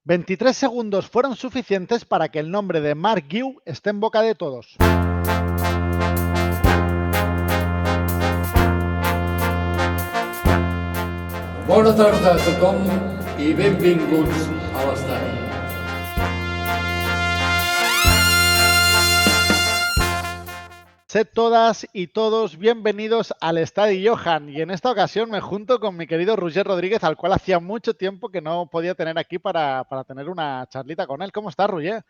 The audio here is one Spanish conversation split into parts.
23 segundos fueron suficientes para que el nombre de Mark Guiu esté en boca de todos. Bona tarda a tothom i benvinguts a l'estadi. Sed todas y todos bienvenidos al Estadio Johan, y en esta ocasión me junto con mi querido Roger Rodríguez, al cual hacía mucho tiempo que no podía tener aquí para tener una charlita con él. ¿Cómo estás, Roger?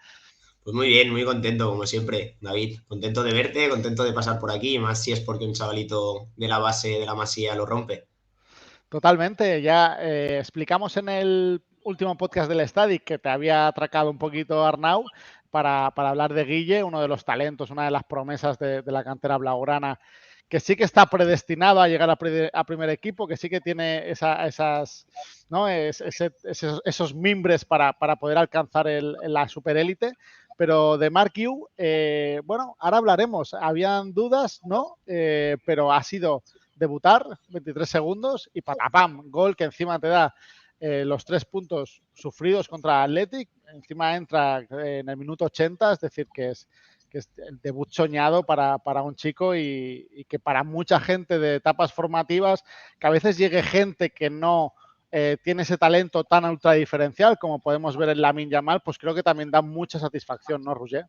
Pues muy bien, muy contento, como siempre, David. Contento de verte, contento de pasar por aquí, más si es porque un chavalito de la base de la Masía lo rompe. Totalmente, ya explicamos en el último podcast del Estadio que te había atracado un poquito Arnau para hablar de Guille, uno de los talentos, una de las promesas de la cantera blaugrana, que sí que está predestinado a llegar a primer equipo, que sí que tiene esos mimbres para poder alcanzar la superélite. Pero de Mark Guiu, bueno, ahora hablaremos. Habían dudas, ¿no? Pero ha sido debutar, 23 segundos y patapam, gol que encima te da los 3 puntos sufridos contra Athletic. Encima entra en el minuto 80, es decir, que es el debut soñado para un chico y que para mucha gente de etapas formativas, que a veces llegue gente que no tiene ese talento tan ultra diferencial como podemos ver en Lamine Yamal, pues creo que también da mucha satisfacción, ¿no, Roger?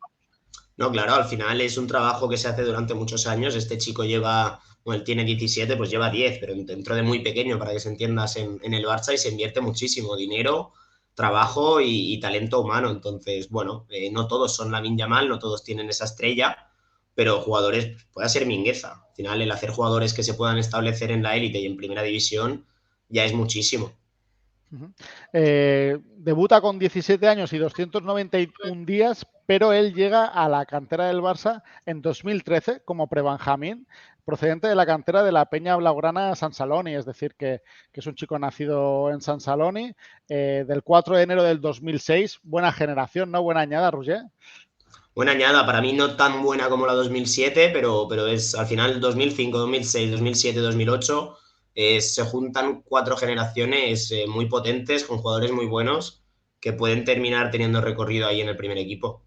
No, claro, al final es un trabajo que se hace durante muchos años. Este chico lleva, bueno, él tiene 17, pues lleva 10, pero dentro de muy pequeño, para que se entiendas, en el Barça, y se invierte muchísimo dinero, trabajo y talento humano. Entonces, bueno, no todos son Lamine Yamal, no todos tienen esa estrella, pero jugadores, puede ser Mingueza. Al final, el hacer jugadores que se puedan establecer en la élite y en primera división ya es muchísimo. Debuta con 17 años y 291 días, pero él llega a la cantera del Barça en 2013 como pre-Benjamín, procedente de la cantera de la Peña Blaugrana San Saloni, es decir, que es un chico nacido en San Saloni, del 4 de enero del 2006. Buena generación, ¿no? Buena añada, Roger. Buena añada, para mí no tan buena como la 2007, pero es al final 2005, 2006, 2007, 2008, se juntan 4 generaciones muy potentes, con jugadores muy buenos, que pueden terminar teniendo recorrido ahí en el primer equipo.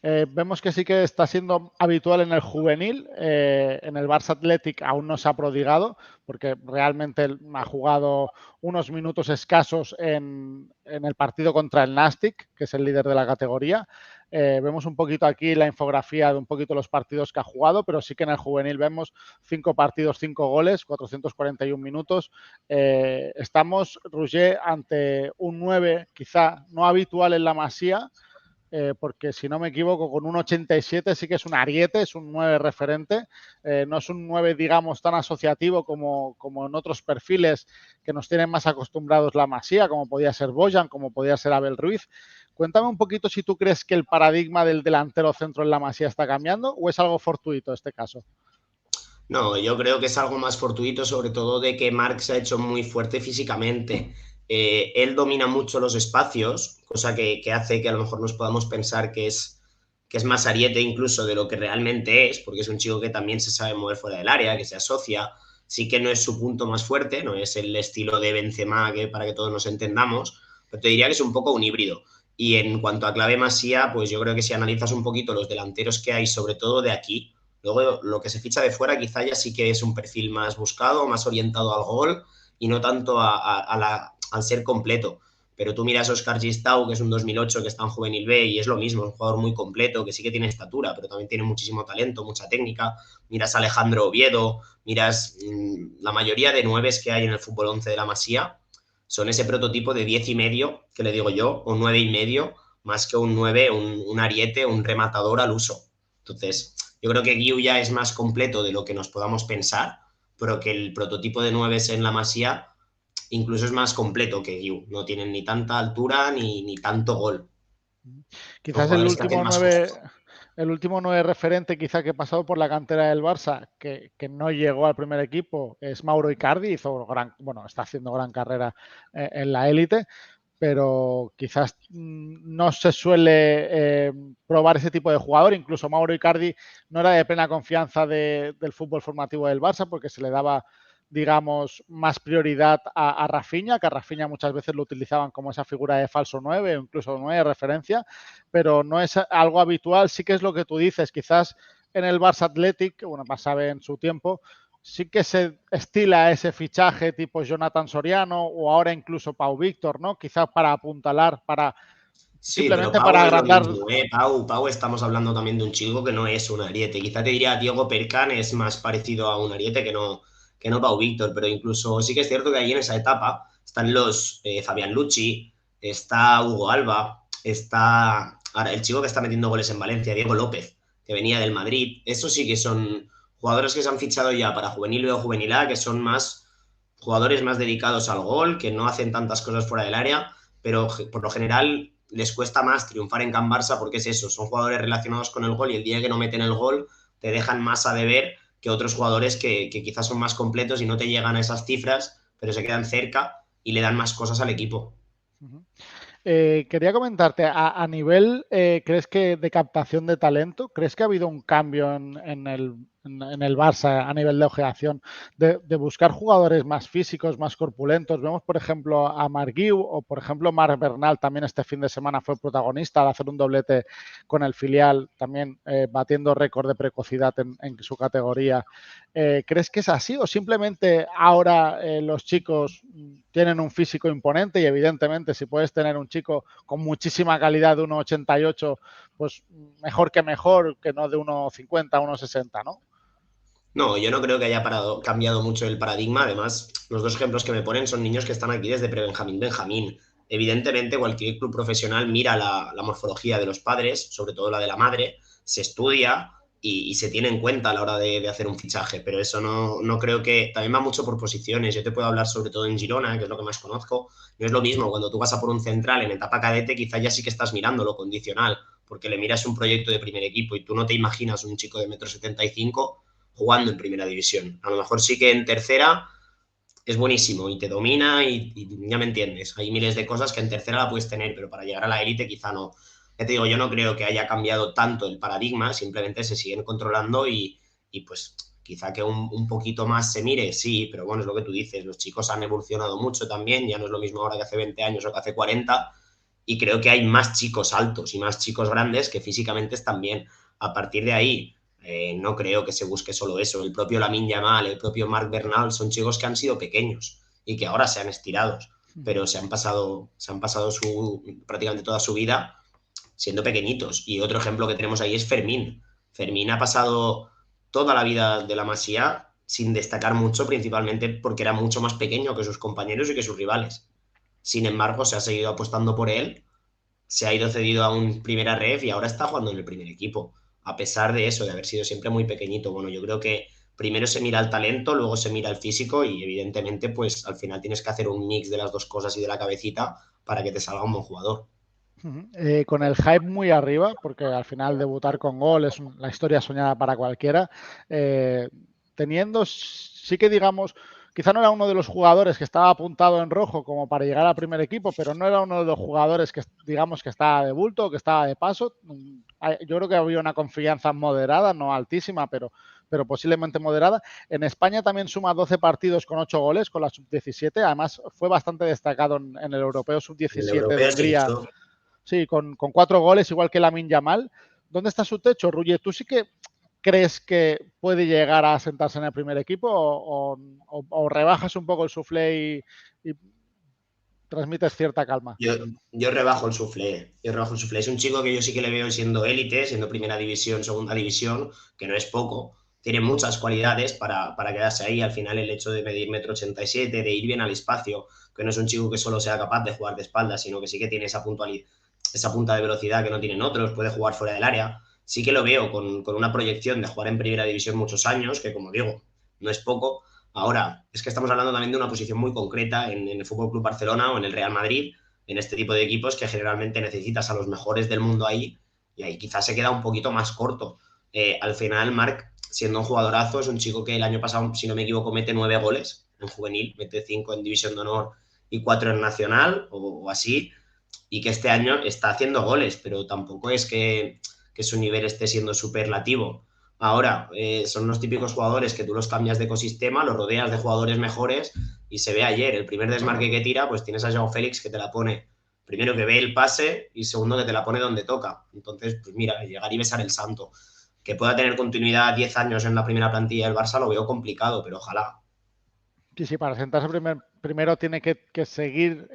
Vemos que sí que está siendo habitual en el juvenil. En el Barça Athletic aún no se ha prodigado, porque realmente ha jugado unos minutos escasos en el partido contra el Nastic, que es el líder de la categoría. Vemos un poquito aquí la infografía de un poquito los partidos que ha jugado, pero sí que en el juvenil vemos 5 partidos, 5 goles, 441 minutos. Estamos, Roger, ante un 9 quizá no habitual en la Masía, porque si no me equivoco, con un 87 sí que es un ariete, es un 9 referente, no es un 9, digamos, tan asociativo como en otros perfiles que nos tienen más acostumbrados la Masía, como podía ser Bojan, como podía ser Abel Ruiz. Cuéntame un poquito si tú crees que el paradigma del delantero centro en la Masía está cambiando o es algo fortuito este caso. No, yo creo que es algo más fortuito, sobre todo de que Marc se ha hecho muy fuerte físicamente. Él domina mucho los espacios, cosa que hace que a lo mejor nos podamos pensar que es más ariete incluso de lo que realmente es, porque es un chico que también se sabe mover fuera del área, que se asocia. Sí que no es su punto más fuerte, no es el estilo de Benzema, que para que todos nos entendamos, pero te diría que es un poco un híbrido. Y en cuanto a clave Masía, pues yo creo que si analizas un poquito los delanteros que hay, sobre todo de aquí, luego lo que se ficha de fuera quizá ya sí que es un perfil más buscado, más orientado al gol y no tanto al ser completo. Pero tú miras a Oscar Gistau, que es un 2008, que está en Juvenil B, y es lo mismo, es un jugador muy completo, que sí que tiene estatura, pero también tiene muchísimo talento, mucha técnica. Miras a Alejandro Oviedo, miras la mayoría de nueves que hay en el fútbol 11 de la Masía, son ese prototipo de 10 y medio, que le digo yo, o 9 y medio, más que un 9, un ariete, un rematador al uso. Entonces, yo creo que Guiu ya es más completo de lo que nos podamos pensar, pero que el prototipo de 9 en la Masía incluso es más completo que Guiu. No tienen ni tanta altura ni tanto gol. Son Quizás jugadores que hacen más cosas. el último 9 referente quizá que ha pasado por la cantera del Barça, que no llegó al primer equipo, es Mauro Icardi, está haciendo gran carrera en la élite, pero quizás no se suele probar ese tipo de jugador. Incluso Mauro Icardi no era de plena confianza del fútbol formativo del Barça, porque se le daba digamos, más prioridad a Rafinha, que a Rafinha muchas veces lo utilizaban como esa figura de falso 9 o incluso 9 de referencia, pero no es algo habitual. Sí que es lo que tú dices, quizás en el Barça Athletic, bueno, pasaba en su tiempo, sí que se estila ese fichaje tipo Jonathan Soriano o ahora incluso Pau Víctor, ¿no? Quizás para apuntalar, para Sí, pero simplemente Pau para no es lo agrandar. mismo, ¿eh? Pau estamos hablando también de un chico que no es un Ariete. Quizá te diría Diego Percan es más parecido a un Ariete que no Pau Víctor, pero incluso sí que es cierto que ahí en esa etapa están los Fabián Lucci, está Hugo Alba, está ahora el chico que está metiendo goles en Valencia, Diego López, que venía del Madrid. Esos sí que son jugadores que se han fichado ya para juvenil B o juvenil A, que son más jugadores más dedicados al gol, que no hacen tantas cosas fuera del área, pero por lo general les cuesta más triunfar en Can Barça porque es eso, son jugadores relacionados con el gol y el día que no meten el gol te dejan más a deber que otros jugadores que quizás son más completos y no te llegan a esas cifras, pero se quedan cerca y le dan más cosas al equipo. Quería comentarte, a nivel, ¿crees que de captación de talento, crees que ha habido un cambio en el Barça a nivel de ojeación, de buscar jugadores más físicos, más corpulentos? Vemos, por ejemplo, a Marc Guiu o, por ejemplo, Marc Bernal también este fin de semana fue protagonista al hacer un doblete con el filial, también batiendo récord de precocidad en su categoría. ¿Crees que es así o simplemente ahora los chicos tienen un físico imponente y evidentemente si puedes tener un chico con muchísima calidad de 1,88, pues mejor que no de 1,50, 1,60, ¿no? No, yo no creo que haya cambiado mucho el paradigma. Además, los dos ejemplos que me ponen son niños que están aquí desde pre-Benjamín, Benjamín. Evidentemente, cualquier club profesional mira la morfología de los padres, sobre todo la de la madre, se estudia y se tiene en cuenta a la hora de hacer un fichaje. Pero eso no creo que. También va mucho por posiciones. Yo te puedo hablar sobre todo en Girona, que es lo que más conozco. No es lo mismo cuando tú vas a por un central en etapa cadete, quizá ya sí que estás mirando lo condicional, porque le miras un proyecto de primer equipo y tú no te imaginas un chico de 1,75 m jugando en primera división. A lo mejor sí que en tercera es buenísimo y te domina y ya me entiendes. Hay miles de cosas que en tercera la puedes tener, pero para llegar a la élite quizá no. Ya te digo, yo no creo que haya cambiado tanto el paradigma, simplemente se siguen controlando y pues quizá que un poquito más se mire, sí, pero bueno, es lo que tú dices, los chicos han evolucionado mucho también, ya no es lo mismo ahora que hace 20 años o que hace 40, y creo que hay más chicos altos y más chicos grandes que físicamente están bien. A partir de ahí, no creo que se busque solo eso. El propio Lamine Yamal, el propio Marc Bernal son chicos que han sido pequeños y que ahora se han estirado, pero se han pasado prácticamente toda su vida siendo pequeñitos. Y otro ejemplo que tenemos ahí es Fermín. Fermín ha pasado toda la vida de la Masía sin destacar mucho, principalmente porque era mucho más pequeño que sus compañeros y que sus rivales. Sin embargo, se ha seguido apostando por él, se ha ido cedido a un primera ref y ahora está jugando en el primer equipo, a pesar de eso, de haber sido siempre muy pequeñito. Bueno, yo creo que primero se mira el talento, luego se mira el físico y evidentemente pues al final tienes que hacer un mix de las dos cosas y de la cabecita para que te salga un buen jugador. Con el hype muy arriba, porque al final debutar con gol es la historia soñada para cualquiera, teniendo, sí que digamos, quizá no era uno de los jugadores que estaba apuntado en rojo como para llegar al primer equipo, pero no era uno de los jugadores que digamos que estaba de bulto, que estaba de paso. Yo creo que había una confianza moderada, no altísima, pero posiblemente moderada. En España también suma 12 partidos con 8 goles con la sub-17, además fue bastante destacado en el Europeo El sub-17 de europeo es Hungría. justo. Sí, con 4 goles, igual que Lamine Yamal. ¿Dónde está su techo, Ruye? ¿Tú sí que crees que puede llegar a sentarse en el primer equipo o rebajas un poco el suflé y transmites cierta calma? Yo rebajo el suflé. Yo rebajo el suflé. Es un chico que yo sí que le veo siendo élite, siendo primera división, segunda división, que no es poco. Tiene muchas cualidades para quedarse ahí. Al final, el hecho de medir 1,87 m, de ir bien al espacio, que no es un chico que solo sea capaz de jugar de espaldas, sino que sí que tiene esa punta de velocidad que no tienen otros, puede jugar fuera del área. Sí que lo veo con una proyección de jugar en primera división muchos años, que como digo, no es poco. Ahora, es que estamos hablando también de una posición muy concreta en el Fútbol Club Barcelona o en el Real Madrid, en este tipo de equipos que generalmente necesitas a los mejores del mundo ahí, y ahí quizás se queda un poquito más corto. Al final, Marc, siendo un jugadorazo, es un chico que el año pasado, si no me equivoco, mete 9 goles en juvenil, mete 5 en División de Honor y 4 en Nacional o así, y que este año está haciendo goles, pero tampoco es que su nivel esté siendo superlativo. Ahora, son los típicos jugadores que tú los cambias de ecosistema, los rodeas de jugadores mejores y se ve ayer, el primer desmarque que tira, pues tienes a Joao Félix que te la pone, primero que ve el pase y segundo que te la pone donde toca. Entonces, pues mira, llegar y besar el santo. Que pueda tener continuidad 10 años en la primera plantilla del Barça lo veo complicado, pero ojalá. Sí, sí, para sentarse primero tiene que seguir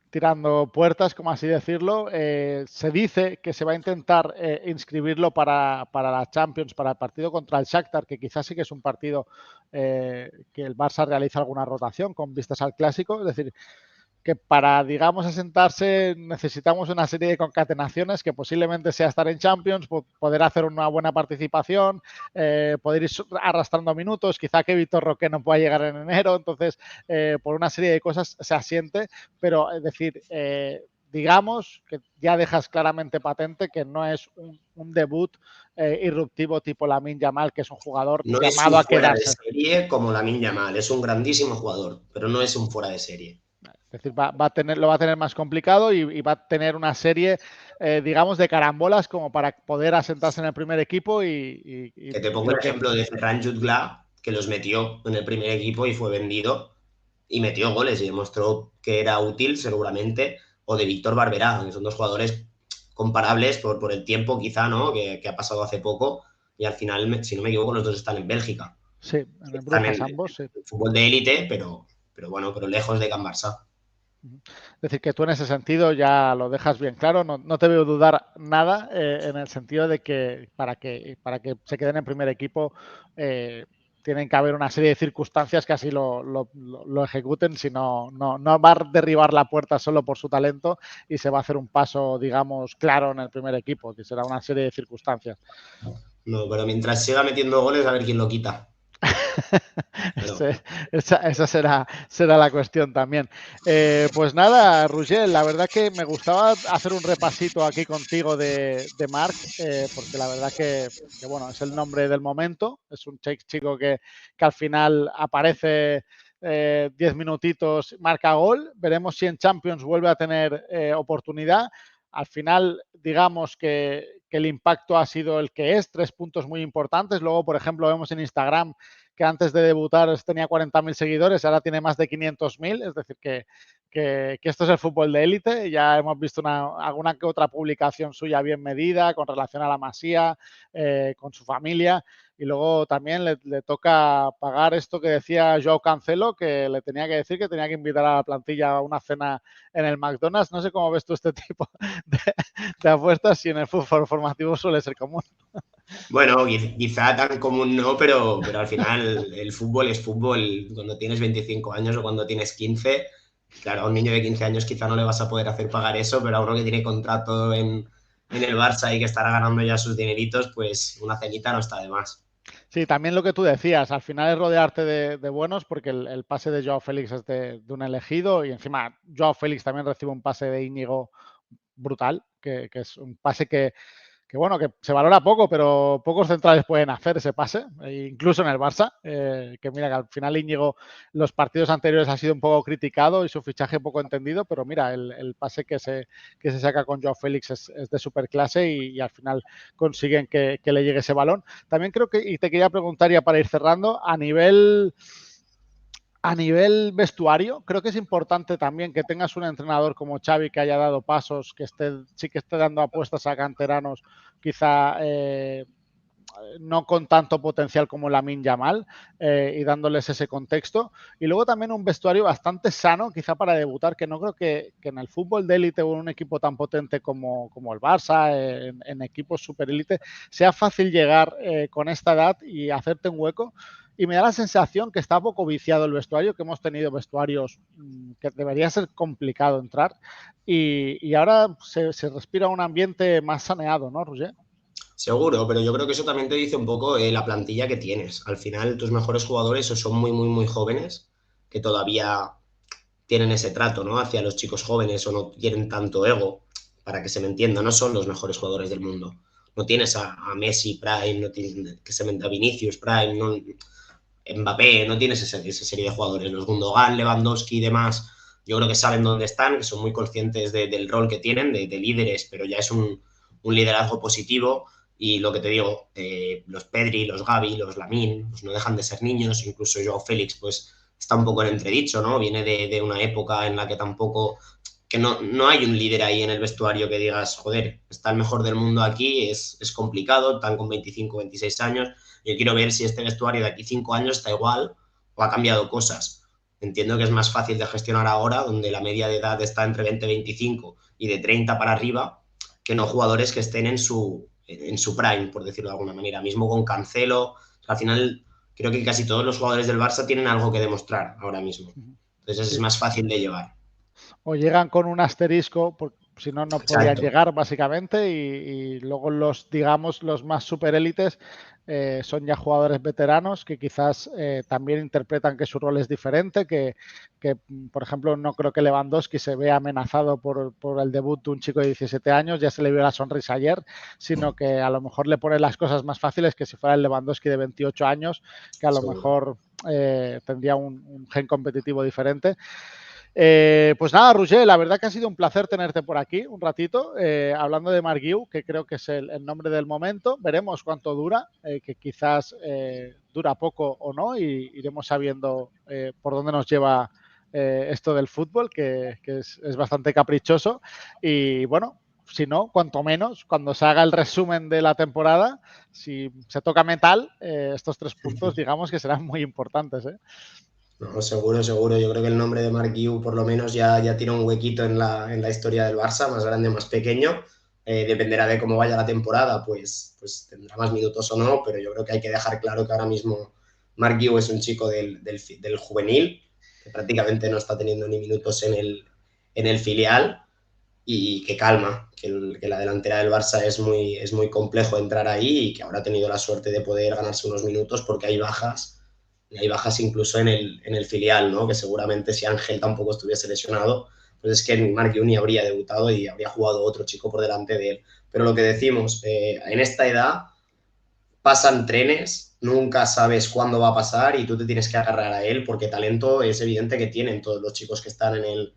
tirando puertas, como así decirlo. Se dice que se va a intentar inscribirlo para la Champions, para el partido contra el Shakhtar, que quizás sí que es un partido que el Barça realiza alguna rotación con vistas al Clásico. Es decir, que para, digamos, asentarse necesitamos una serie de concatenaciones que posiblemente sea estar en Champions, poder hacer una buena participación, poder ir arrastrando minutos, quizá que Vitor Roque no pueda llegar en enero, entonces por una serie de cosas se asiente, pero es decir, digamos que ya dejas claramente patente que no es un debut irruptivo tipo Lamine Yamal, que es un jugador No es llamado un a fuera de quedarse. serie como Lamine Yamal, es un grandísimo jugador, pero no es un fuera de serie. Es decir, lo va a tener más complicado y va a tener una serie, digamos, de carambolas como para poder asentarse en el primer equipo Que te y pongo el lo que... ejemplo de Ferran Jutgla, que los metió en el primer equipo y fue vendido y metió goles y demostró que era útil seguramente, o de Víctor Barberá, que son dos jugadores comparables por el tiempo quizá, ¿no? Que ha pasado hace poco y al final, si no me equivoco, los dos están en Bélgica. Sí, en el Están Brujas en ambos, sí. fútbol de élite, pero bueno, pero lejos de Can Barça. Es decir, que tú en ese sentido ya lo dejas bien claro, no te veo dudar nada en el sentido de que para que se queden en primer equipo tienen que haber una serie de circunstancias que así lo ejecuten, si no va a derribar la puerta solo por su talento y se va a hacer un paso, digamos, claro en el primer equipo, que será una serie de circunstancias. No, pero mientras siga metiendo goles, a ver quién lo quita. Pero Esa será la cuestión también. Pues nada, Roger, la verdad que me gustaba hacer un repasito aquí contigo de Marc, porque la verdad que, bueno, es el nombre del momento, es un chico que al final aparece 10 minutitos, marca gol, veremos si en Champions vuelve a tener oportunidad. Al final, digamos que el impacto ha sido el que es, 3 puntos muy importantes. Luego, por ejemplo, vemos en Instagram que antes de debutar tenía 40.000 seguidores, ahora tiene más de 500.000, es decir, que esto es el fútbol de élite. Ya hemos visto alguna que otra publicación suya bien medida con relación a la Masía, con su familia. Y luego también le toca pagar esto que decía Joao Cancelo, que le tenía que decir que tenía que invitar a la plantilla a una cena en el McDonald's. No sé cómo ves tú este tipo de apuestas, si en el fútbol formativo suele ser común. bueno, quizá tan común no, pero al final el fútbol es fútbol cuando tienes 25 años o cuando tienes 15. Claro, a un niño de 15 años quizá no le vas a poder hacer pagar eso, pero a uno que tiene contrato en el Barça y que estará ganando ya sus dineritos, pues una cenita no está de más. Sí, también lo que tú decías, al final es rodearte de buenos porque el pase de Joao Félix es de un elegido y encima Joao Félix también recibe un pase de Íñigo brutal, que es un pase que bueno, que se valora poco, pero pocos centrales pueden hacer ese pase, incluso en el Barça, que mira que al final Íñigo los partidos anteriores ha sido un poco criticado y su fichaje poco entendido, pero mira, el pase que se saca con Joao Félix es de superclase y al final consiguen que le llegue ese balón. También creo que, y te quería preguntar ya para ir cerrando, a nivel vestuario, creo que es importante también que tengas un entrenador como Xavi que haya dado pasos, sí que esté dando apuestas a canteranos, quizá no con tanto potencial como Lamine Yamal y dándoles ese contexto. Y luego también un vestuario bastante sano, quizá para debutar, que no creo que en el fútbol de élite o en un equipo tan potente como el Barça, en equipos super élite, sea fácil llegar con esta edad y hacerte un hueco. Y me da la sensación que está poco viciado el vestuario, que hemos tenido vestuarios que debería ser complicado entrar. Y ahora se respira un ambiente más saneado, ¿no, Roger? Seguro, pero yo creo que eso también te dice un poco la plantilla que tienes. Al final, tus mejores jugadores o son muy, muy, muy jóvenes, que todavía tienen ese trato, ¿no? Hacia los chicos jóvenes o no tienen tanto ego, para que se me entienda, no son los mejores jugadores del mundo. No tienes a Messi Prime, no tienes que se me a Vinicius Prime, no, Mbappé, no tienes esa serie de jugadores. Los Gundogan, Lewandowski y demás, yo creo que saben dónde están, que son muy conscientes del rol que tienen, de líderes, pero ya es un liderazgo positivo Y lo que te digo, los Pedri, los Gavi, los Lamine, pues no dejan de ser niños, incluso Joao Félix, pues está un poco en entredicho, ¿no? Viene de una época en la que tampoco, que no hay un líder ahí en el vestuario que digas, joder, está el mejor del mundo aquí, es complicado, están con 25, 26 años, yo quiero ver si este vestuario de aquí 5 años está igual o ha cambiado cosas. Entiendo que es más fácil de gestionar ahora, donde la media de edad está entre 20 y 25 y de 30 para arriba, que no jugadores que estén en su prime, por decirlo de alguna manera. Mismo con Cancelo, al final creo que casi todos los jugadores del Barça tienen algo que demostrar ahora mismo. Entonces Sí. es más fácil de llevar. O llegan con un asterisco, si no, no podían Exacto. llegar básicamente, y luego los, digamos, los más superélites son ya jugadores veteranos que quizás también interpretan que su rol es diferente, que, por ejemplo, no creo que Lewandowski se vea amenazado por el debut de un chico de 17 años, ya se le vio la sonrisa ayer, sino que a lo mejor le pone las cosas más fáciles que si fuera el Lewandowski de 28 años, que a lo Seguro. mejor tendría un gen competitivo diferente. Pues nada, Roger, la verdad que ha sido un placer tenerte por aquí un ratito, hablando de Marc Guiu, que creo que es el nombre del momento. Veremos cuánto dura, que quizás dura poco o no, y iremos sabiendo por dónde nos lleva esto del fútbol, que es bastante caprichoso. Y bueno, si no, cuanto menos, cuando se haga el resumen de la temporada, si se toca metal, estos 3 puntos, digamos que serán muy importantes, ¿eh? No, seguro, seguro. Yo creo que el nombre de Marc Guiu por lo menos ya tiene un huequito en la historia del Barça, más grande o más pequeño. Dependerá de cómo vaya la temporada, pues tendrá más minutos o no, pero yo creo que hay que dejar claro que ahora mismo Marc Guiu es un chico del juvenil, que prácticamente no está teniendo ni minutos en el filial, y que calma, que la delantera del Barça es muy complejo entrar ahí, y que ahora ha tenido la suerte de poder ganarse unos minutos porque hay bajas incluso en el filial, ¿no? Que seguramente si Ángel tampoco estuviese lesionado, pues es que Marc Guiu ni habría debutado y habría jugado otro chico por delante de él. Pero lo que decimos, en esta edad pasan trenes, nunca sabes cuándo va a pasar y tú te tienes que agarrar a él, porque talento es evidente que tienen todos los chicos que están en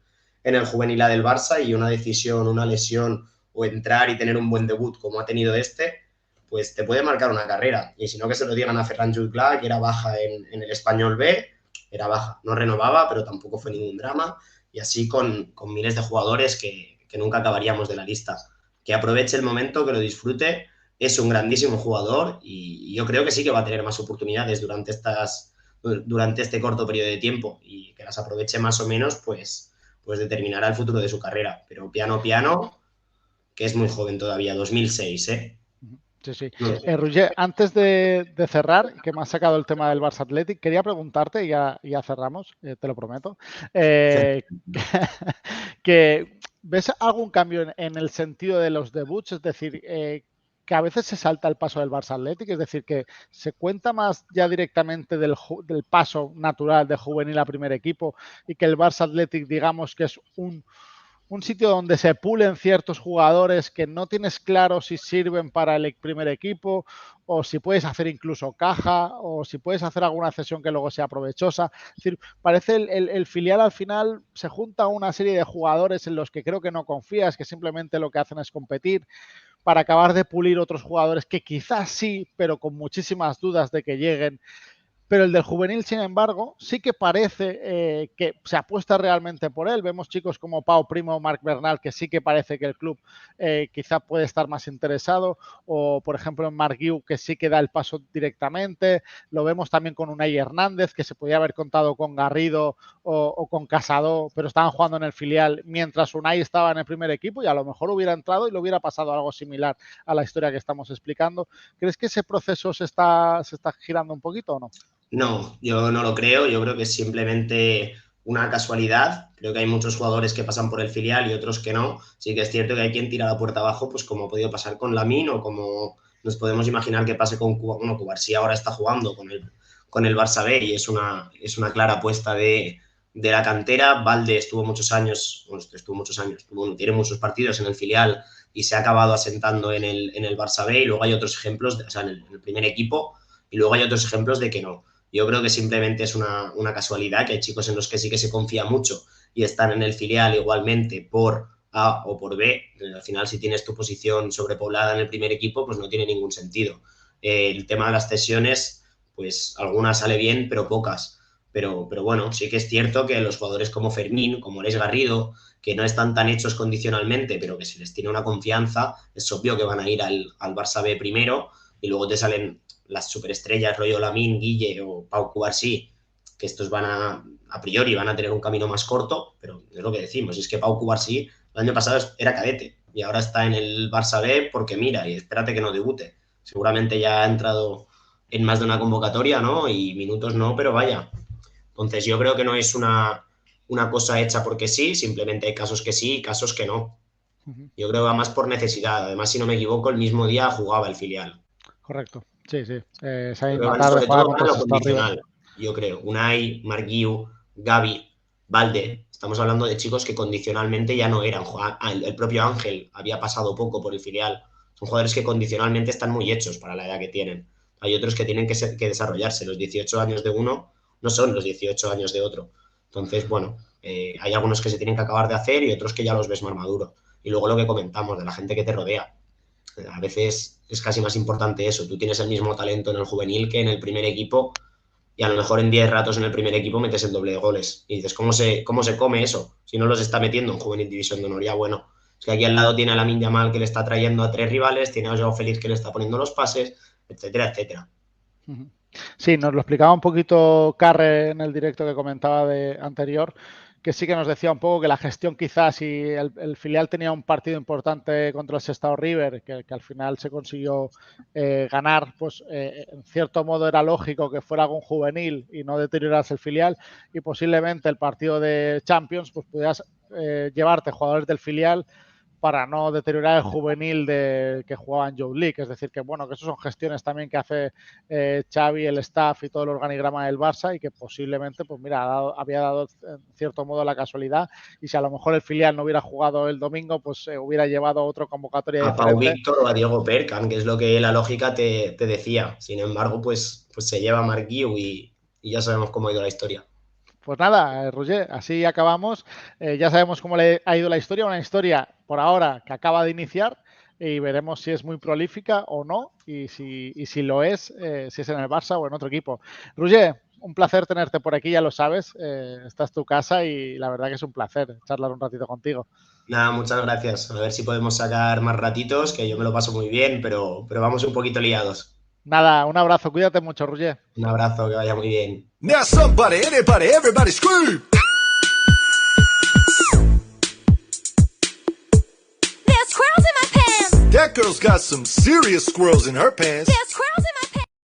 el juvenil A del Barça, y una decisión, una lesión o entrar y tener un buen debut como ha tenido este, pues te puede marcar una carrera. Y si no, que se lo digan a Ferran Jutgla, que era baja en el Español B, era baja, no renovaba, pero tampoco fue ningún drama, y así con miles de jugadores que nunca acabaríamos de la lista. Que aproveche el momento, que lo disfrute, es un grandísimo jugador, y yo creo que sí que va a tener más oportunidades durante este corto periodo de tiempo, y que las aproveche más o menos, pues determinará el futuro de su carrera. Pero piano, que es muy joven todavía, 2006, ¿eh? Sí, sí. No. Roger, antes de cerrar, que me has sacado el tema del Barça Athletic, quería preguntarte, y ya cerramos, te lo prometo, que ¿ves algún cambio en el sentido de los debuts? Es decir, que a veces se salta el paso del Barça Athletic, es decir, que se cuenta más ya directamente del paso natural de juvenil a primer equipo, y que el Barça Athletic, digamos que es un sitio donde se pulen ciertos jugadores que no tienes claro si sirven para el primer equipo, o si puedes hacer incluso caja, o si puedes hacer alguna cesión que luego sea provechosa. Es decir, parece el filial al final se junta una serie de jugadores en los que creo que no confías, que simplemente lo que hacen es competir, para acabar de pulir otros jugadores que quizás sí, pero con muchísimas dudas de que lleguen. Pero el del juvenil, sin embargo, sí que parece que se apuesta realmente por él. Vemos chicos como Pau Primo o Marc Bernal, que sí que parece que el club quizá puede estar más interesado, o por ejemplo en Marc Guiu, que sí que da el paso directamente. Lo vemos también con Unai Hernández, que se podía haber contado con Garrido o con Casado, pero estaban jugando en el filial mientras Unai estaba en el primer equipo, y a lo mejor hubiera entrado y le hubiera pasado algo similar a la historia que estamos explicando. ¿Crees que ese proceso se está girando un poquito o no? No, yo no lo creo. Yo creo que es simplemente una casualidad. Creo que hay muchos jugadores que pasan por el filial y otros que no. Sí que es cierto que hay quien tira la puerta abajo, pues como ha podido pasar con Lamine, o como nos podemos imaginar que pase con Cuba. Bueno, Cubarsí ahora está jugando con el Barça B, y es una clara apuesta de la cantera. Valde tiene muchos partidos en el filial y se ha acabado asentando en el Barça B, y luego hay otros ejemplos, o sea, en el primer equipo, y luego hay otros ejemplos de que no. Yo creo que simplemente es una casualidad, que hay chicos en los que sí que se confía mucho y están en el filial igualmente por A o por B. Al final, si tienes tu posición sobrepoblada en el primer equipo, pues no tiene ningún sentido. El tema de las cesiones, pues algunas sale bien, pero pocas. Pero bueno, sí que es cierto que los jugadores como Fermín, como Alex Garrido, que no están tan hechos condicionalmente, pero que se les tiene una confianza, es obvio que van a ir al Barça B primero, y luego te salen las superestrellas, rollo Lamine, Guille o Pau Cubarsí, que estos van a priori van a tener un camino más corto, pero es lo que decimos, es que Pau Cubarsí el año pasado era cadete y ahora está en el Barça B porque mira, y espérate que no debute. Seguramente ya ha entrado en más de una convocatoria, ¿no? Y minutos no, pero vaya. Entonces yo creo que no es una cosa hecha porque sí, simplemente hay casos que sí y casos que no. Yo creo que va más por necesidad. Además, si no me equivoco, el mismo día jugaba el filial. Correcto, sí, sí. Esa Yo creo que misma van tarde sobre jugaba todo contra van a el lo Sestao River. condicional. Yo creo. Unai, Marguiu, Gavi, Valde. Estamos hablando de chicos que condicionalmente ya no eran. El propio Ángel había pasado poco por el filial. Son jugadores que condicionalmente están muy hechos para la edad que tienen. Hay otros que tienen que desarrollarse. Los 18 años de uno no son los 18 años de otro. Entonces, bueno, hay algunos que se tienen que acabar de hacer y otros que ya los ves más maduros. Y luego lo que comentamos de la gente que te rodea. A veces es casi más importante eso. Tú tienes el mismo talento en el juvenil que en el primer equipo y a lo mejor en 10 ratos en el primer equipo metes el doble de goles. Y dices, ¿cómo se come eso? Si no los está metiendo en Juvenil División de Honor, ya bueno. Es que aquí al lado tiene a Lamine Yamal que le está trayendo a 3 rivales, tiene a Joao Félix que le está poniendo los pases, etcétera, etcétera. Sí, nos lo explicaba un poquito Carre en el directo que comentaba de anterior, que sí que nos decía un poco que la gestión quizás, si el filial tenía un partido importante contra el Sestao River, que al final se consiguió ganar, pues en cierto modo era lógico que fuera algún juvenil y no deteriorarse el filial, y posiblemente el partido de Champions pues pudieras llevarte jugadores del filial para no deteriorar el juvenil que jugaba en Youth League. Es decir, que bueno, que eso son gestiones también que hace Xavi, el staff y todo el organigrama del Barça y que posiblemente, pues mira, había dado en cierto modo la casualidad y si a lo mejor el filial no hubiera jugado el domingo, pues hubiera llevado a otra convocatoria A diferente. Pau Víctor o a Diego Percan, que es lo que la lógica te decía. Sin embargo, pues se lleva a Marguiu y ya sabemos cómo ha ido la historia. Pues nada, Roger, así acabamos. Ya sabemos cómo le ha ido la historia, una historia por ahora que acaba de iniciar y veremos si es muy prolífica o no y si lo es, si es en el Barça o en otro equipo. Roger, un placer tenerte por aquí, ya lo sabes, esta es tu casa y la verdad que es un placer charlar un ratito contigo. Nada, muchas gracias. A ver si podemos sacar más ratitos, que yo me lo paso muy bien, pero vamos un poquito liados. Nada, un abrazo, cuídate mucho, Roger. Un abrazo, que vaya muy bien. Now somebody, anybody, everybody scream! There's squirrels in my pants. That girl's got some serious squirrels in her pants. There's squirrels in